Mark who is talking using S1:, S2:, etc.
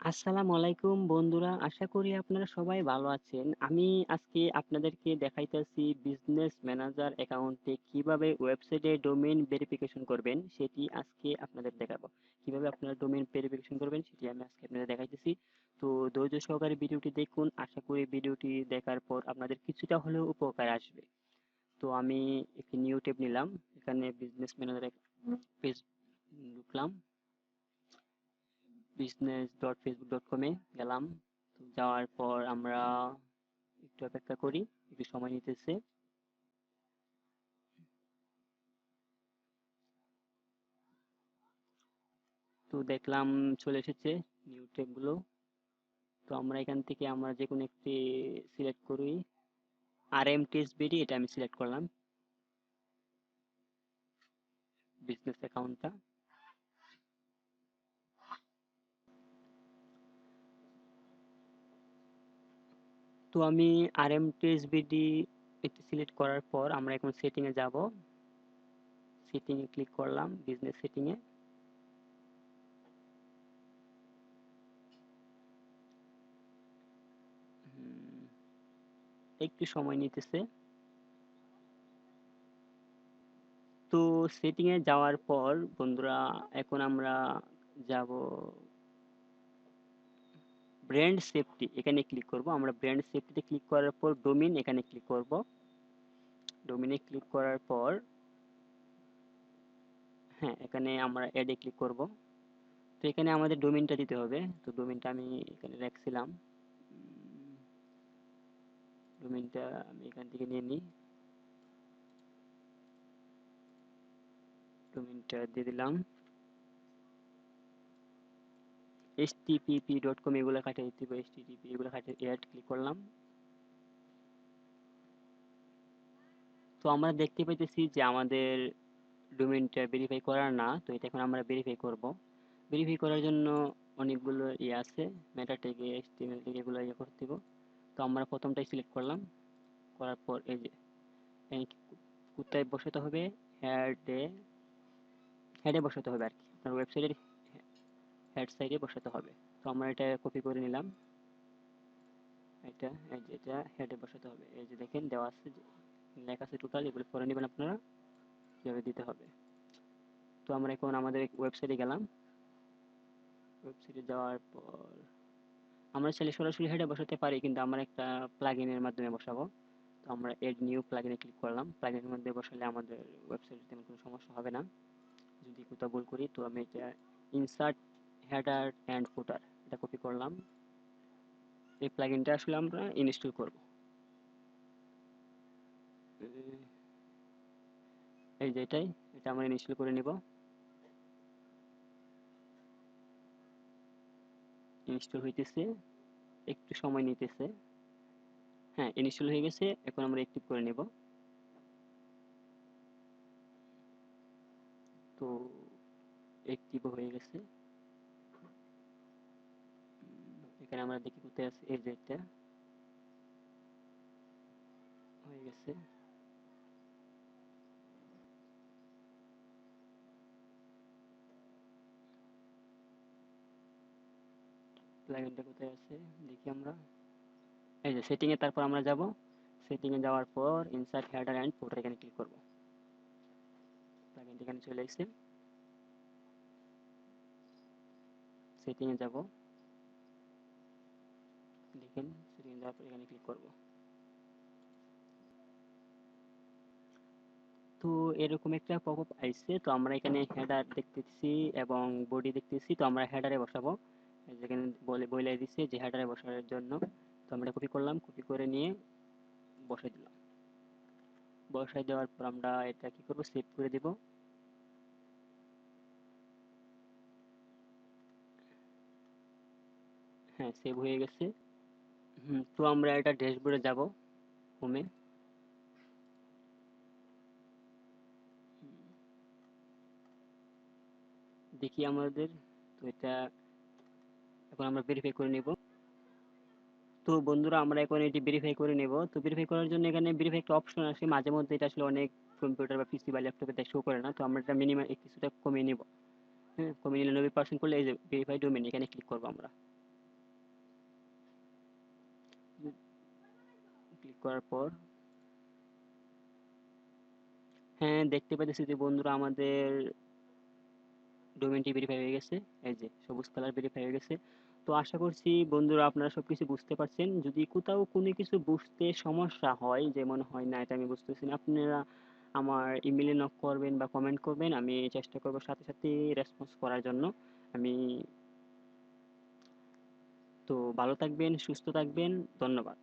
S1: আসসালামু আলাইকুম বন্ধুরা, আশা করি আপনারা সবাই ভালো আছেন। আমি আজকে আপনাদেরকে দেখাইতেছি বিজনেস ম্যানেজার অ্যাকাউন্টে কিভাবে ওয়েবসাইটে ডোমেইন ভেরিফিকেশন করবেন সেটি আজকে আপনাদের দেখাবো। কিভাবে আপনারা ডোমেইন ভেরিফিকেশন করবেন সেটি আমি আজকে আপনাদের দেখাইতেছি। তো ধৈর্য সহকারে ভিডিওটি দেখুন। আশা করি ভিডিওটি দেখার পর আপনাদের কিছুটা হলেও উপকার আসবে। তো আমি একটি নিউ ট্যাব নিলাম। এখানে বিজনেস ম্যানেজার পেজ ঢুকলাম। business.facebook.com এ গেলাম। তো যাওয়ার পর আমরা একটু অপেক্ষা করি, একটু সময় নিতেছে। তো দেখলাম চলে এসেছে নিউ ট্যাব গুলো। তো আমরা এখান থেকে আমরা যে কোনো একটি সিলেক্ট করি। RMTSBD এটা আমি সিলেক্ট করলাম, বিজনেস অ্যাকাউন্টটা। তো আমি RMTSBD এটি সিলেক্ট করার পর আমরা এখন সেটিং এ যাব। সেটিং এ ক্লিক করলাম, বিজনেস সেটিং এ। একটু সময় নিতেছে। তো সেটিং এ যাওয়ার পর বন্ধুরা এখন আমরা যাব ব্র্যান্ড সেফটি, এখানে ক্লিক করব। আমরা ব্র্যান্ড সেফটিতে ক্লিক করার পর ডোমেইন এখানে ক্লিক করব। ডোমেইনে ক্লিক করার পর হ্যাঁ, এখানে আমরা অ্যাডে ক্লিক করব। তো এখানে আমাদের ডোমেইনটা দিতে হবে। তো ডোমেইনটা আমি এখানে রাখছিলাম। ডোমেইনটা আমি এখান থেকে নিয়ে নিই। ডোমেইনটা দিয়ে দিলাম। http.com এগুলো কাটিয়ে দিতে হবে। http এগুলো কাটিয়ে অ্যাড ক্লিক করলাম। তো আমরা দেখতে পাইতেছি যে আমাদের ডোমেইনটা ভেরিফাই করা না। তো এটা এখন আমরা ভেরিফাই করব। ভেরিফাই করার জন্য অনেকগুলো আছে, মেটা ট্যাগ, HTML ট্যাগ এগুলো করতে হবে। তো আমরা প্রথমটাই সিলেক্ট করলাম। করার পর এই যে এই কোথায় বসাতে হবে, হেডে হেডে বসাতে হবে আর কি, আপনার ওয়েবসাইটের হেড সাইডে বসাতে হবে। তো আমরা এটা কপি করে নিলাম। এটা এই যে এটা হেডে বসাতে হবে। এই যে দেখেন দেওয়া আছে, লেখা আছে টোটাল, এগুলো পড়ে নেবেন আপনারা কিভাবে দিতে হবে। তো আমরা এখন আমাদের ওয়েবসাইটে গেলাম। ওয়েবসাইটে যাওয়ার পর আমরা চাইলে সরাসরি হেডে বসাতে পারি, কিন্তু আমরা একটা প্লাগইনের মাধ্যমে বসাবো। তো আমরা এড নিউ প্লাগইনে ক্লিক করলাম। প্লাগইনের মধ্যে বসালে আমাদের ওয়েবসাইটে তেমন কোনো সমস্যা হবে না। যদি কোথাও ভুল করি তো আমি এটা ইনসার্ট হেডার অ্যান্ড ফুটার এটা কপি করলাম। এই প্লাগইনটা আসলে আমরা ইনস্টল করব। এই যে এটা আমরা ইনস্টল করে নিব। ইনস্টল হইতেছে, একটু সময় নিতেছে। হ্যাঁ, ইনস্টল হয়ে গেছে। এখন আমরা অ্যাক্টিভ করে নেব। তো অ্যাক্টিভ হয়ে গেছে। এখানে আমরা দেখি কোথায় আছে, এই যে এটা হয়ে গেছে। প্লাগইনটা কোথায় আছে দেখি আমরা। এই যে সেটিং এ, তারপর আমরা যাব। সেটিং এ যাওয়ার পর ইনসার্ট হেডার এন্ড ফুটার এখানে ক্লিক করব। প্লাগইনটা এখানে চলে এসেছে। সেটিং এ যাব, দেখেন সেটিং এ যাওয়ার পর এখানে ক্লিক করব। তো এরকম একটা পপআপ আইছে। তো আমরা এখানে হেডার দেখতেছি এবং বডি দেখতেছি। তো আমরা হেডারে বসাবো। যেখানে বলে দিচ্ছে যে হেডারে বসানোর জন্য। তো আমরা কপি করলাম, কপি করে নিয়ে বসাই দিলাম। বসাই দেওয়ার পর আমরা এটা কি করব, সেভ করে দিব। হ্যাঁ, সেভ হয়ে গেছে। তো আমরা এটা ড্যাশবোর্ডে যাব, হোমে। দেখি আমাদের। তো এটা এখন আমরা ভেরিফাই করে নিব। তো বন্ধুরা আমরা এখন এটি ভেরিফাই করে নেব। তো ভেরিফাই করার জন্য এখানে ভেরিফাই একটা অপশন আসে, মাঝে মধ্যে এটা আসলে অনেক কম্পিউটার বা পিসি বা ল্যাপটপে শো করে না। তো আমরা এটা মিনিমাম কিছুটা কমিয়ে নিব। হ্যাঁ, কমিয়ে নিলে 90% করলে এই যে ভেরিফাই ডোমেইন এখানে ক্লিক করব আমরা। করার পর হ্যাঁ, দেখতে পাইতেছি যে বন্ধুরা আমাদের ডোমেইনটি ভেরিফাই হয়ে গেছে। এই যে সবুজ কালার ভেরিফাই হয়ে গেছে। তো আশা করছি বন্ধুরা আপনারা সবকিছু বুঝতে পারছেন। যদি কোথাও কোনো কিছু বুঝতে সমস্যা হয় যে মনে হয় না এটা আমি বুঝতেছি না, আপনারা আমার ইমেইলে নক করবেন বা কমেন্ট করবেন। আমি চেষ্টা করব সাথে সাথে রেসপন্স করার জন্য। আমি তো ভালো থাকবেন, সুস্থ থাকবেন। ধন্যবাদ।